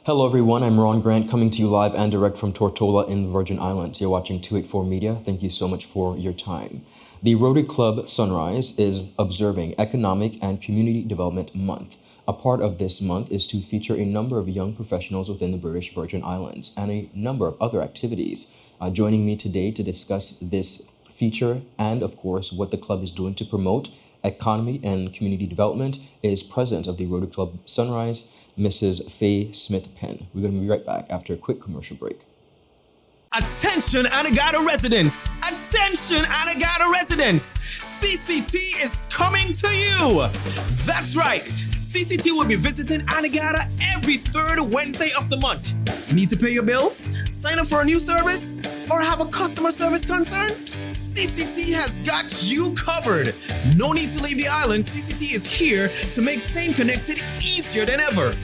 Hello everyone, I'm Ron Grant coming to you live and direct from Tortola in the Virgin Islands. You're watching 284 Media. Thank you so much for your time. The Rotary Club Sunrise is observing Economic and Community Development Month. A part of this month is to feature a number of young professionals within the British Virgin Islands and a number of other activities. Joining me today to discuss this feature and, of course, what the club is doing to promote economy and community development is President of the Rotary Club Sunrise, Mrs. Faye Smith-Penn. We're going to be right back after a quick commercial break. Attention Anegada residents! Attention Anegada residents! CCT is coming to you! That's right! CCT will be visiting Anegada every third Wednesday of the month. Need to pay your bill? Sign up for a new service? Or have a customer service concern? CCT has got you covered. No need to leave the island. CCT is here to make staying connected easier than ever.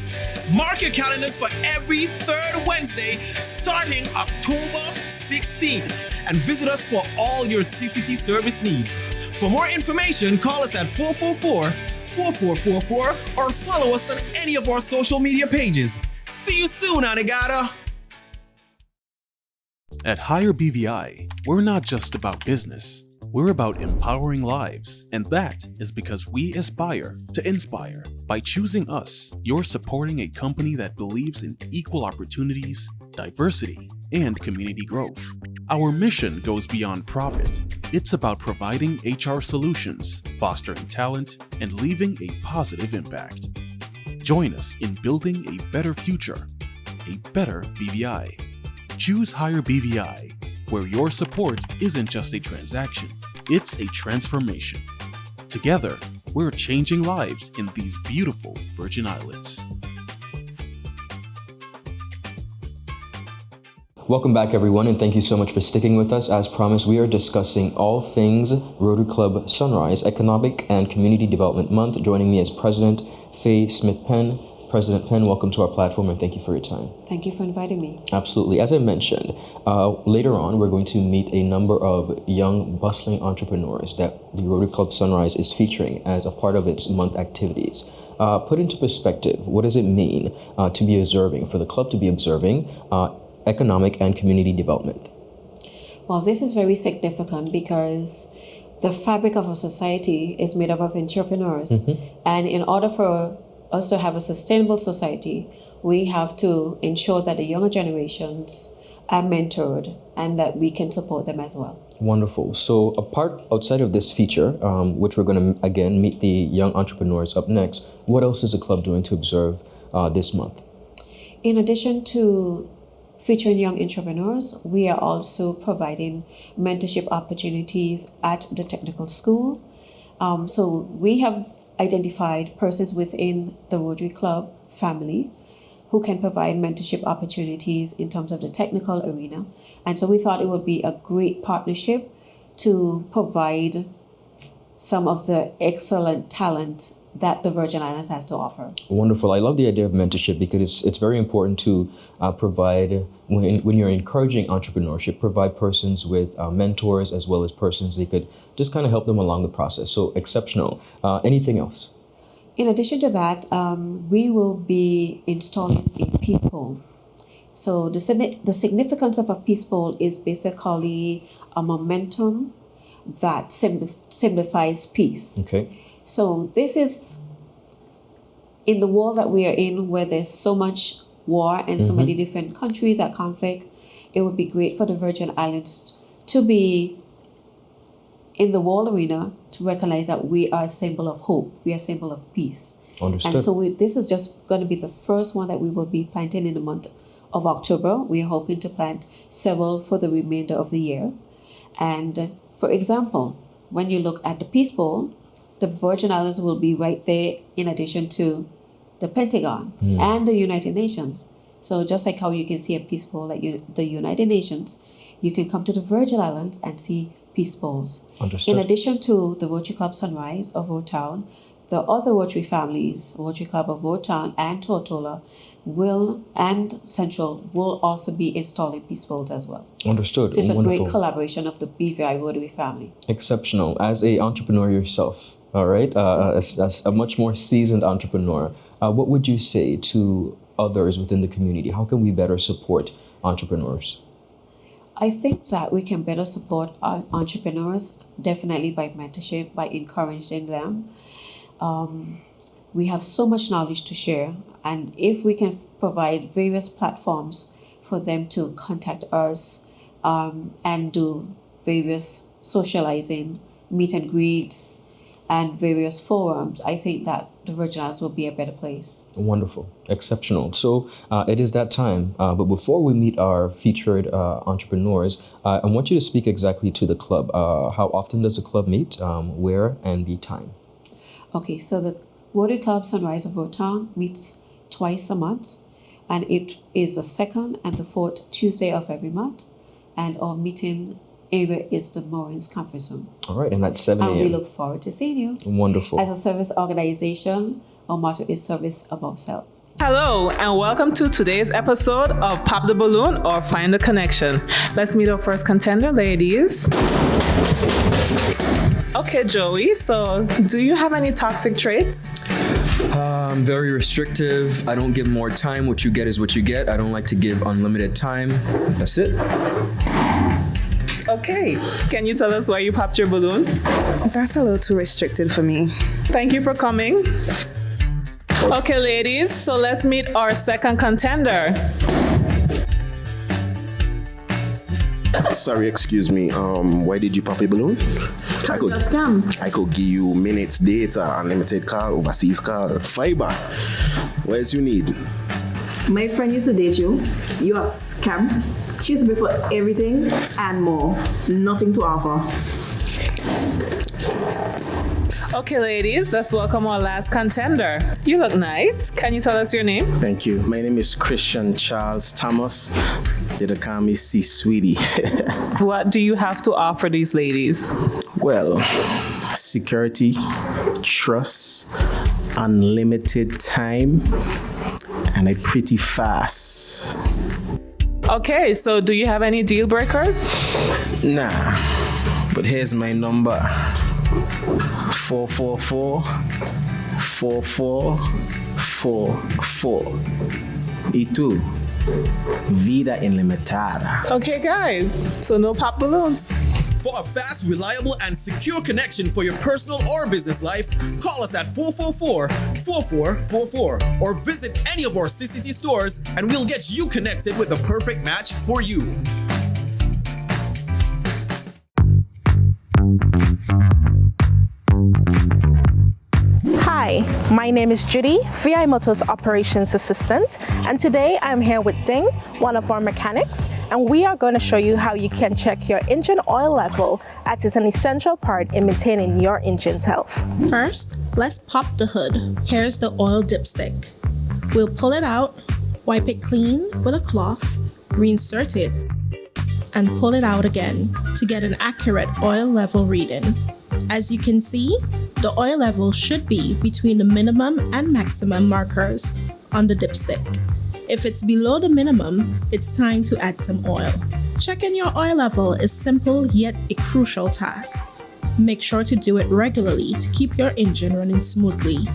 Mark your calendars for every third Wednesday starting October 16th and visit us for all your CCT service needs. For more information, call us at 444-4444 or follow us on any of our social media pages. See you soon, Anegada! At Higher BVI, we're not just about business. We're about empowering lives, and that is because we aspire to inspire. By choosing us, you're supporting a company that believes in equal opportunities, diversity, and community growth. Our mission goes beyond profit. It's about providing HR solutions, fostering talent, and leaving a positive impact. Join us in building a better future, a better BVI. Choose Higher BVI, where your support isn't just a transaction, it's a transformation. Together, we're changing lives in these beautiful Virgin Islands. Welcome back everyone, and thank you so much for sticking with us. As promised, we are discussing all things Rotary Club Sunrise, Economic and Community Development Month. Joining me is President Faye Smith-Penn. President Penn, welcome to our platform and thank you for your time. Thank you for inviting me. Absolutely. As I mentioned, later on, we're going to meet a number of young, bustling entrepreneurs that the Rotary Club Sunrise is featuring as a part of its month activities. Put into perspective, what does it mean to be observing, for the club to be observing economic and community development? Well, this is very significant because the fabric of a society is made up of entrepreneurs. And in order for us to have a sustainable society, we have to ensure that the younger generations are mentored and that we can support them as well. Wonderful. So apart outside of this feature, which we're going to again meet the young entrepreneurs up next, what else is the club doing to observe this month? In addition to featuring young entrepreneurs, we are also providing mentorship opportunities at the technical school. So we have identified persons within the Rotary Club family who can provide mentorship opportunities in terms of the technical arena. And so we thought it would be a great partnership to provide some of the excellent talent that the Virgin Islands has to offer. Wonderful. I love the idea of mentorship because it's very important to provide, when you're encouraging entrepreneurship, provide persons with mentors as well as persons they could just kind of help them along the process. So exceptional. Anything else? In addition to that, we will be installing a peace pole. So the significance of a peace pole is basically a momentum that signifies peace. Okay. So this is in the world that we are in, where there's so much war and so many different countries at conflict. It would be great for the Virgin Islands to be in the world arena to recognize that we are a symbol of hope. We are a symbol of peace. Understood. And so this is just going to be the first one that we will be planting in the month of October. We are hoping to plant several for the remainder of the year. And for example, when you look at the peace pole, the Virgin Islands will be right there in addition to the Pentagon and the United Nations. So just like how you can see a peace pole at the United Nations, you can come to the Virgin Islands and see peace poles. Understood. In addition to the Rotary Club Sunrise of Rotown, the other Rotary families, Rotary Club of Rotown and Tortola, and Central will also be installing peace poles as well. Understood. So it's a Wonderful. great collaboration of the BVI Rotary family. Exceptional. As an entrepreneur yourself, all right, as a much more seasoned entrepreneur, what would you say to others within the community? How can we better support entrepreneurs? I think that we can better support our entrepreneurs definitely by mentorship, by encouraging them. We have so much knowledge to share, and if we can provide various platforms for them to contact us and do various socializing, meet and greets, and various forums, I think that the Virgin Islands will be a better place. Wonderful. Exceptional. So it is that time. But before we meet our featured entrepreneurs, I want you to speak exactly to the club. How often does the club meet? Where and the time? Okay, so the Rotary Club Sunrise of Rotan meets twice a month, and it is the second and the fourth Tuesday of every month. And our meeting area is the Morins Conference Room. All right, and that's 7 a.m. And we look forward to seeing you. Wonderful. As a service organization, our motto is service above self. Hello, and welcome to today's episode of Pop the Balloon or Find the Connection. Let's meet our first contender, ladies. Okay, Joey, so do you have any toxic traits? I'm very restrictive. I don't give more time. What you get is what you get. I don't like to give unlimited time. That's it. Okay, can you tell us why you popped your balloon? That's a little too restricted for me. Thank you for coming. Okay, ladies, so let's meet our second contender. Sorry, excuse me. Why did you pop a balloon? I could give you minutes, data, unlimited call, overseas call, fiber. What else you need? My friend used to date you. You are scam. She used to be for everything and more. Nothing to offer. Okay, ladies, let's welcome our last contender. You look nice. Can you tell us your name? Thank you. My name is Christian Charles Thomas. They call me C Sweetie. What do you have to offer these ladies? Well, security, trust, unlimited time, and a pretty fast. Okay, so do you have any deal breakers? Nah, but here's my number. 444-4444. E2. Vida Ilimitada. Okay, guys, so no pop balloons. For a fast, reliable, and secure connection for your personal or business life, call us at 444-4444 or visit any of our CCT stores and we'll get you connected with the perfect match for you. Hi, my name is Judy, VI Motors Operations Assistant, and today I'm here with Ding, one of our mechanics, and we are going to show you how you can check your engine oil level, as it's an essential part in maintaining your engine's health. First, let's pop the hood. Here's the oil dipstick. We'll pull it out, wipe it clean with a cloth, reinsert it, and pull it out again to get an accurate oil level reading. As you can see, the oil level should be between the minimum and maximum markers on the dipstick. If it's below the minimum, it's time to add some oil. Checking your oil level is simple yet a crucial task. Make sure to do it regularly to keep your engine running smoothly.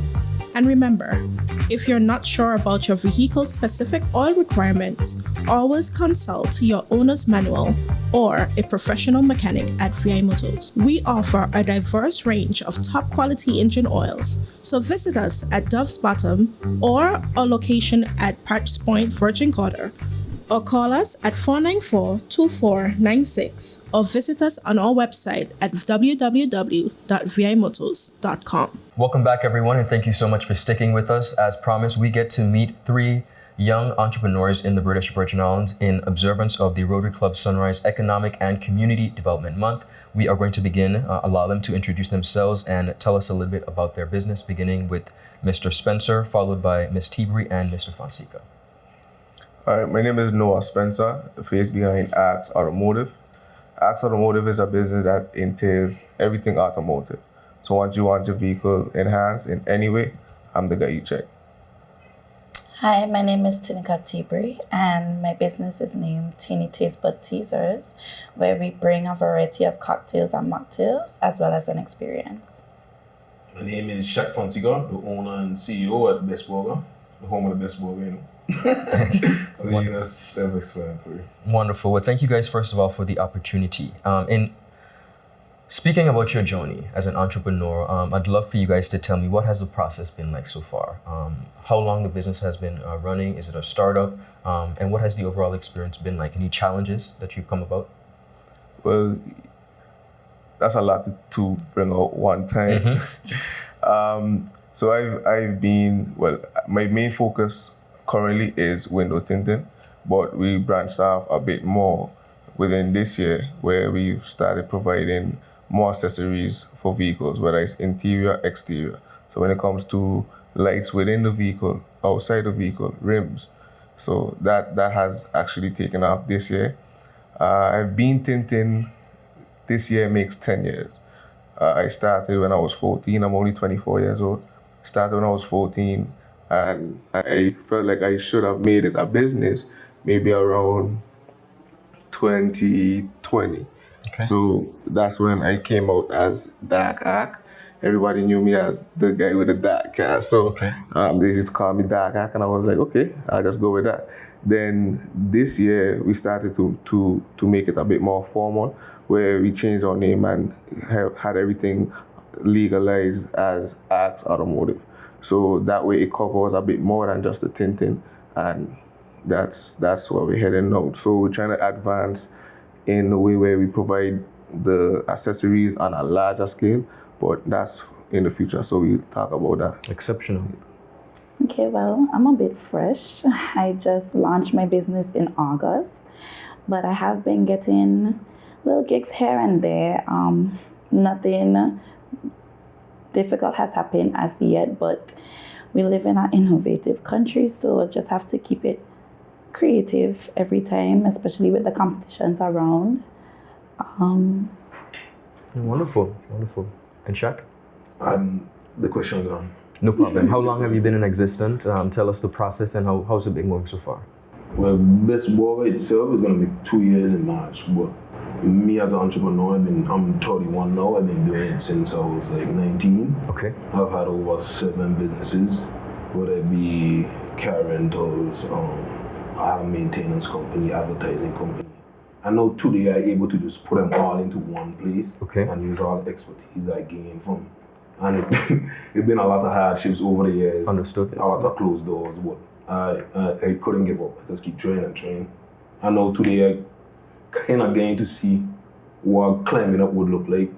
And remember, if you're not sure about your vehicle's specific oil requirements, always consult your owner's manual or a professional mechanic at VI Motors. We offer a diverse range of top quality engine oils, so visit us at Dove's Bottom or our location at Patch Point, Virgin Gorda, or call us at 494-2496 or visit us on our website at www.vimotors.com. Welcome back, everyone, and thank you so much for sticking with us. As promised, we get to meet 3 young entrepreneurs in the British Virgin Islands in observance of the Rotary Club Sunrise Economic and Community Development Month. We are going to begin, allow them to introduce themselves and tell us a little bit about their business, beginning with Mr. Spencer, followed by Ms. Tibri and Mr. Fonseca. All right, my name is Noah Spencer, the face behind Axe Automotive. Axe Automotive is a business that entails everything automotive. So once you want your vehicle enhanced in any way, I'm the guy you check. Hi, my name is Tinika Tibri, and my business is named Teeny Taste Bud Teasers, where we bring a variety of cocktails and mocktails, as well as an experience. My name is Shaq Fonseca, the owner and CEO at Best Burger, the home of the Best Burger, That's self-explanatory. Wonderful. Well, thank you guys, first of all, for the opportunity. In speaking about your journey as an entrepreneur, I'd love for you guys to tell me what has the process been like so far? How long the business has been running? Is it a startup? And what has the overall experience been like? Any challenges that you've come about? Well, that's a lot to bring out one time. So I've been, well, my main focus currently is window tinting, but we branched off a bit more within this year where we've started providing more accessories for vehicles, whether it's interior, exterior. So when it comes to lights within the vehicle, outside the vehicle, rims. So that has actually taken off this year. I've been tinting, this year makes 10 years. I started when I was 14, I'm only 24 years old. Started when I was 14, and I felt like I should have made it a business maybe around 2020. Okay. So that's when I came out as Dark Hack. Everybody knew me as the guy with the dark car. So they used to call me Dark Hack, and I was like, okay, I'll just go with that. Then this year we started to make it a bit more formal, where we changed our name and had everything legalized as Axe Automotive. So that way it covers a bit more than just the tinting, and that's where we're heading now. So we're trying to advance in a way where we provide the accessories on a larger scale, but that's in the future, so we'll talk about that. Exceptional. Okay, well, I'm a bit fresh. I just launched my business in August, but I have been getting little gigs here and there. Nothing difficult has happened as yet, but we live in an innovative country, so I just have to keep it creative every time, especially with the competitions around. Wonderful. And Shaq? The question gone. No problem. How long have you been in existence? Tell us the process and how's it been going so far? Well, Best Boy itself is going to be 2 years in March, but me as an entrepreneur, I'm 31 now. I've been doing it since I was like 19. Okay. I've had over 7 businesses, whether it be car rentals, I have a maintenance company, advertising company. I know today I'm able to just put them all into one place and use all the expertise I gained from. And it's been a lot of hardships over the years. Understood. A lot of closed doors, but I couldn't give up. I just keep trying and trying. I know today I kind of getting to see what climbing up would look like.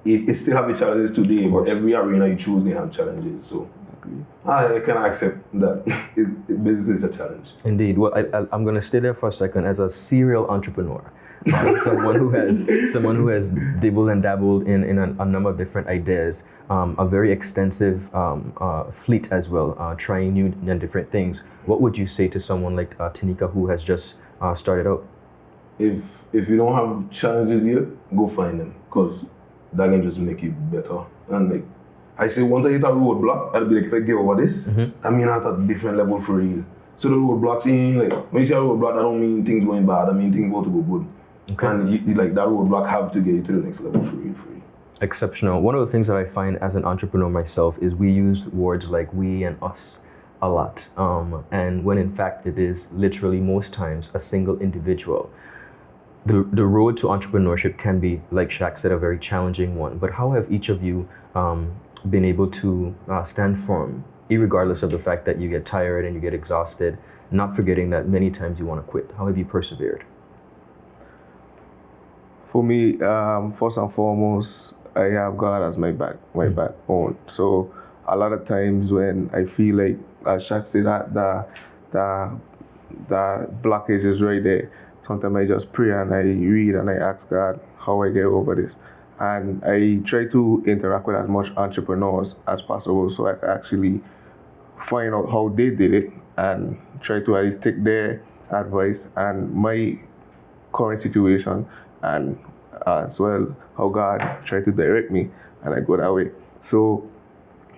It still have its challenges today, but every arena you choose, they have challenges. So I can accept that business is a challenge. Indeed. Well, I'm going to stay there for a second. As a serial entrepreneur, someone who has dabbled and dabbled in a number of different ideas, a very extensive fleet as well, trying new and different things. What would you say to someone like Tanika, who has just started out? If you don't have challenges yet, go find them, because that can just make you better. And like I say, once I hit a roadblock, I'll be like, if I get over this, I mean at a different level for real. So the roadblocks ain't like, when you say a roadblock, I don't mean things going bad, I mean things about to go good. Okay. And you like that roadblock have to get you to the next level for real. Exceptional. One of the things that I find as an entrepreneur myself is we use words like we and us a lot. And when in fact it is literally most times a single individual. The road to entrepreneurship can be, like Shaq said, a very challenging one. But how have each of you been able to stand firm, irregardless of the fact that you get tired and you get exhausted, not forgetting that many times you want to quit? How have you persevered? For me, first and foremost, I have God as my backbone. So a lot of times when I feel like, as Shaq said, that blockage is right there, sometimes I just pray and I read and I ask God how I get over this. And I try to interact with as much entrepreneurs as possible so I can actually find out how they did it and try to at least take their advice and my current situation, and as well how God tried to direct me, and I go that way. So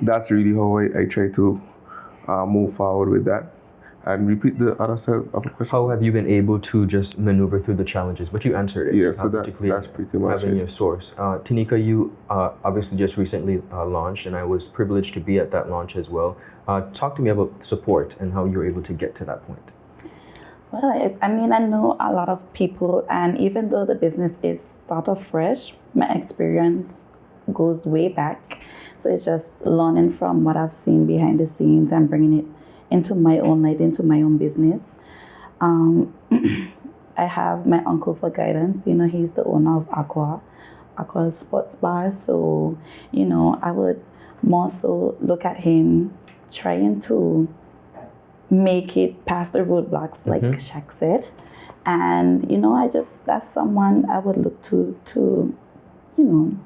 that's really how I try to move forward with that. And repeat the other side of the question. How have you been able to just maneuver through the challenges? But you answered it. Yeah, so particularly that's pretty much having it. your source. Tanika, you obviously just recently launched, and I was privileged to be at that launch as well. Talk to me about support and how you were able to get to that point. Well, I mean, I know a lot of people, and even though the business is sort of fresh, my experience goes way back. So it's just learning from what I've seen behind the scenes and bringing it into my own light, into my own business. I have my uncle for guidance. You know, he's the owner of Aqua Sports Bar. So, you know, I would more so look at him trying to make it past the roadblocks, like Shaq said. And, you know, that's someone I would look to, you know,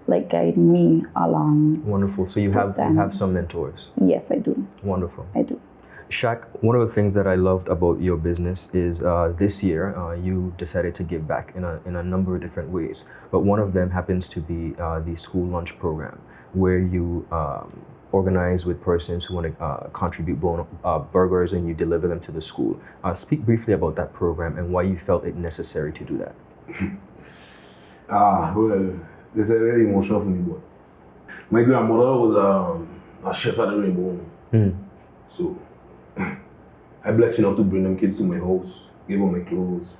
like guide me along. Wonderful. So you have some mentors. Yes, I do. Wonderful. I do. Shaq, one of the things that I loved about your business is this year you decided to give back in a number of different ways. But one of them happens to be the school lunch program, where you organize with persons who want to contribute burgers and you deliver them to the school. Speak briefly about that program and why you felt it necessary to do that. Well, this is really emotional for me, but my grandmother was a chef at the Rainbow. So I blessed enough to bring them kids to my house, give them my clothes,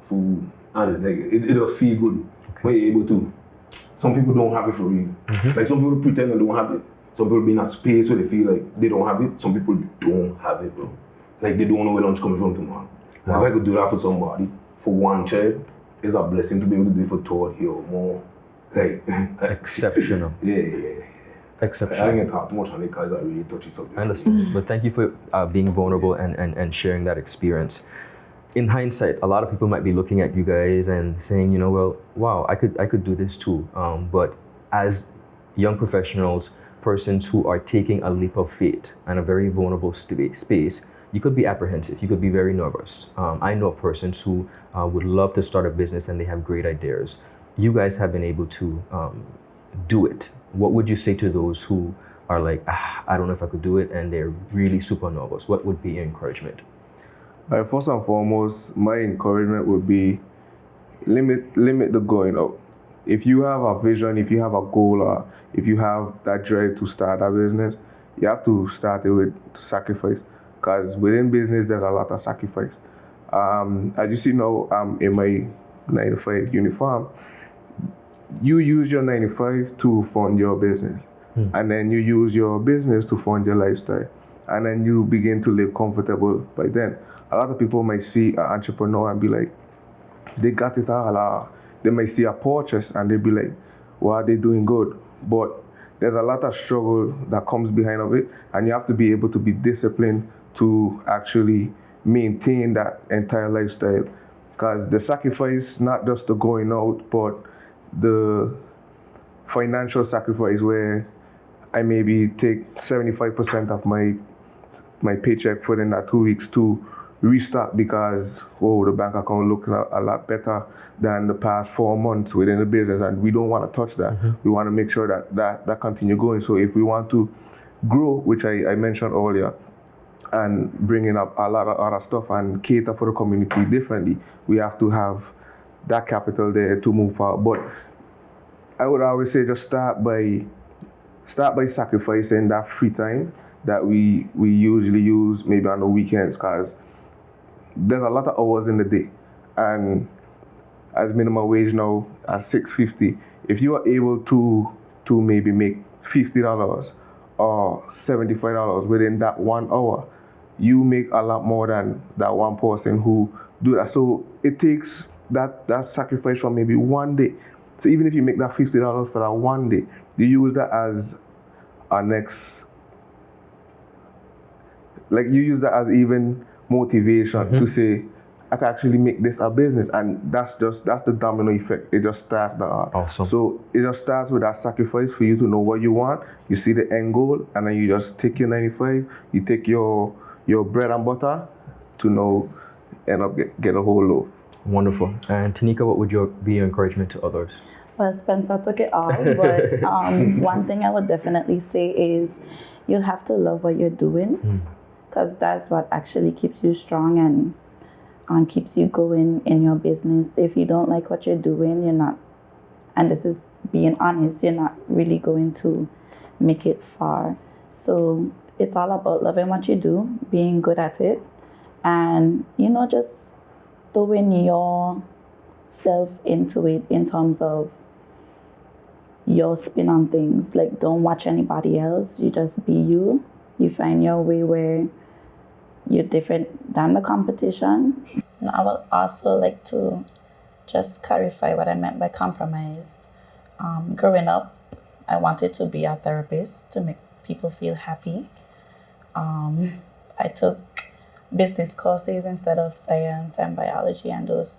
food, and it just feel good when you're able to. Some people don't have it for real. Like some people pretend they don't have it. Some people be in a space where they feel like they don't have it. Some people don't have it, bro. Like they don't know where lunch coming from tomorrow. And if I could do that for somebody, for one child, it's a blessing to be able to do it for 30 or more. Like exceptional. Yeah. Exceptional. I ain't talk too much on it because I really touchy subject. I understand. But thank you for being vulnerable and sharing that experience. In hindsight, a lot of people might be looking at you guys and saying, you know, well, wow, I could do this too. But as young professionals, persons who are taking a leap of faith and a very vulnerable space, you could be apprehensive. You could be very nervous. I know persons who would love to start a business and they have great ideas. You guys have been able to do it. What would you say to those who are like, I don't know if I could do it, and they're really super nervous? What would be your encouragement? First and foremost, my encouragement would be limit the going out. If you have a vision, if you have a goal, or if you have that drive to start a business, you have to start it with sacrifice. Because within business, there's a lot of sacrifice. As you see now, I'm in my 9-to-5 uniform. You use your 9-to-5 to fund your business. And then you use your business to fund your lifestyle. And then you begin to live comfortable by then. A lot of people might see an entrepreneur and be like, they got it all. They might see a purchase and they be like, wow, they're doing good. But there's a lot of struggle that comes behind of it. And you have to be able to be disciplined to actually maintain that entire lifestyle. Because the sacrifice, not just the going out, but the financial sacrifice where I maybe take 75% of my paycheck for in that 2 weeks to restart because, the bank account looks a lot better than the past 4 months within the business, and we don't want to touch that. We want to make sure that continue going. So if we want to grow, which I mentioned earlier, and bringing up a lot of other stuff and cater for the community differently, we have to have that capital there to move forward. But I would always say just start by sacrificing that free time that we usually use maybe on the weekends, because there's a lot of hours in the day. And as minimum wage now at $6.50, if you are able to maybe make $50 or $75 within that 1 hour, you make a lot more than that one person who do that. So it takes that sacrifice from maybe 1 day. So even if you make that $50 for that 1 day, you use that as our next, like you use that as even motivation to say, I can actually make this a business. And that's the domino effect. It just starts that. Awesome. So it just starts with that sacrifice for you to know what you want. You see the end goal, and then you just take your 95, you take your bread and butter to end up get a whole loaf. Wonderful. And Tanika, what would be your encouragement to others? Well, Spencer took it all, but one thing I would definitely say is you'll have to love what you're doing. because that's what actually keeps you strong and keeps you going in your business. If you don't like what you're doing, you're not, and this is being honest, you're not really going to make it far. So it's all about loving what you do, being good at it, and, just throwing yourself into it in terms of your spin on things. Like, don't watch anybody else. You just be you. You find your way where you're different than the competition. And I would also like to just clarify what I meant by compromise. Growing up, I wanted to be a therapist to make people feel happy. I took business courses instead of science and biology and those,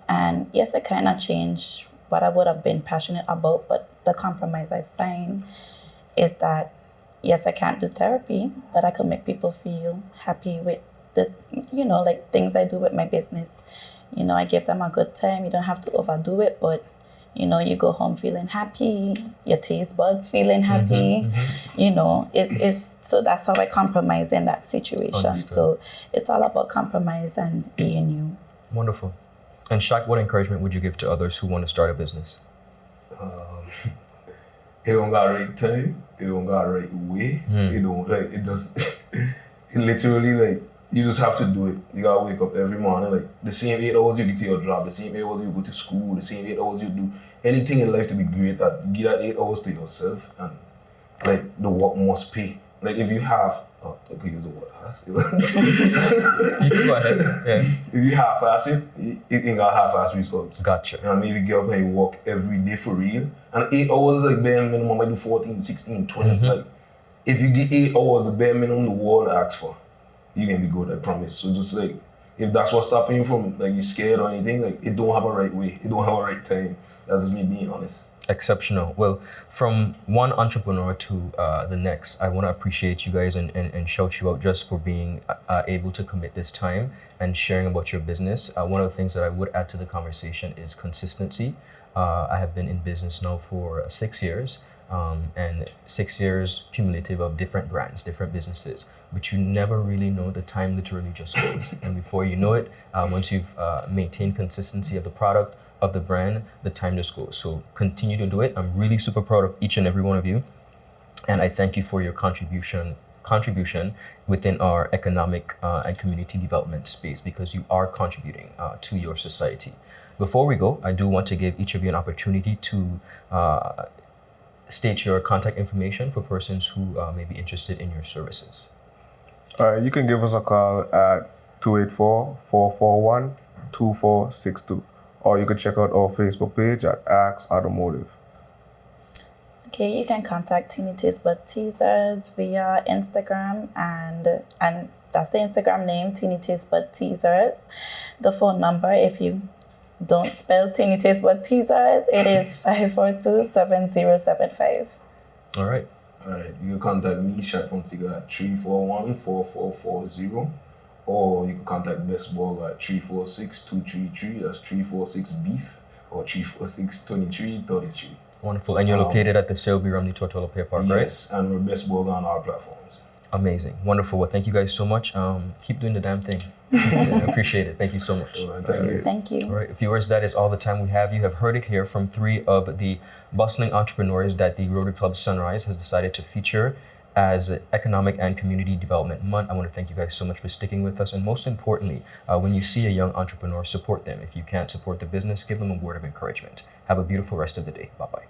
and yes, I kind of changed what I would have been passionate about, but the compromise I find is that, yes, I can't do therapy, but I can make people feel happy with the, like things I do with my business. I give them a good time. You don't have to overdo it, but you go home feeling happy, your taste buds feeling happy, it's so that's how I compromise in that situation. Understood. So it's all about compromise and being you. Wonderful. And Shaq, what encouragement would you give to others who want to start a business? It don't got right time, it don't got right way, it don't, it just, it literally, you just have to do it. You gotta wake up every morning, the same 8 hours you get to your job, the same 8 hours you go to school, the same 8 hours you do anything in life to be great at. Give that 8 hours to yourself, and the work must pay. If you have, I could use the word ass. You can go ahead. Yeah. If you half-ass it, it ain't got half-ass results. Gotcha. And maybe get up and you work every day for real. And 8 hours is bare minimum. I do 14, 16, 20. If you get 8 hours, the bare minimum the world asks for, you can be good, I promise. So just if that's what's stopping you from you scared or anything, it don't have a right way. It don't have a right time. That's just me being honest. Exceptional. Well, from one entrepreneur to the next, I want to appreciate you guys and shout you out just for being able to commit this time and sharing about your business. One of the things that I would add to the conversation is consistency. I have been in business now for 6 years, and 6 years cumulative of different brands, different businesses, but you never really know. The time literally just goes. And before you know it, once you've maintained consistency of the product, of the brand, the time just goes. So continue to do it. I'm really super proud of each and every one of you. And I thank you for your contribution within our economic and community development space, because you are contributing to your society. Before we go, I do want to give each of you an opportunity to state your contact information for persons who may be interested in your services. You can give us a call at 284-441-2462. Or you can check out our Facebook page at Axe Automotive. Okay, you can contact Teeny Taste Bud Teasers via Instagram, and that's the Instagram name, Teeny Taste Bud Teasers. The phone number, if you don't spell Teeny Taste Bud Teasers, it is 542-7075. All right. You can contact me, Shaq Fonseca, at 341-4440. Or you can contact Best Burger at 346-233, that's 346 beef, or 346-2333. Wonderful. And you're located at the Selby Romney Tortola Pier Park, right? Yes, and we're Best Burger on our platforms. Amazing. Wonderful. Well, thank you guys so much. Keep doing the damn thing. I appreciate it. Thank you so much. All right, thank you. Thank you. All right, viewers, that is all the time we have. You have heard it here from 3 of the bustling entrepreneurs that the Rotary Club Sunrise has decided to feature as Economic and Community Development Month. I want to thank you guys so much for sticking with us. And most importantly, when you see a young entrepreneur, support them. If you can't support the business, give them a word of encouragement. Have a beautiful rest of the day. Bye-bye.